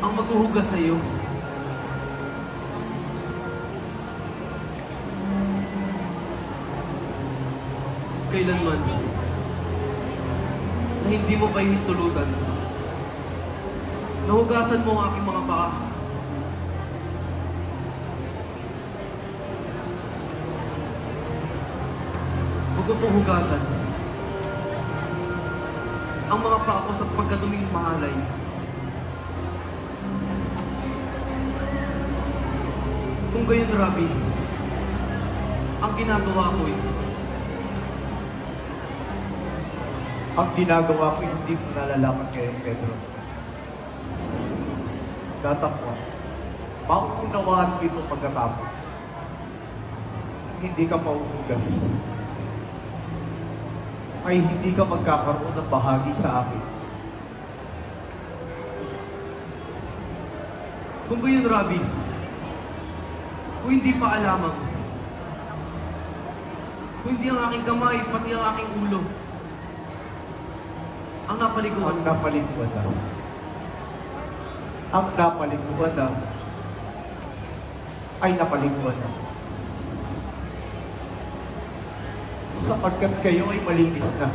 ang maghuhugas sa iyo. Kailanman na hindi mo pa hinintulutan, nahugasan mo ang aking mga paa. Huwag mo pong hugasan ang mga paa ko sa pagkaduming mahalay. Kung gayon, Rabbi, ang ginagawa ko hindi ko nalalaman ngayon, Pedro. Tatakwa, maunawaan ko ito pagkatapos. Hindi ka mauhugas, ay hindi ka magkakaroon ng bahagi sa akin. Kung gayon, Rabbi, kung hindi pa alamang, kung hindi ang aking kamay, pati ang aking ulo, ang napaliguan Ang napaliguan na ay napaliguan na. Sapagkat kayo ay malinis na.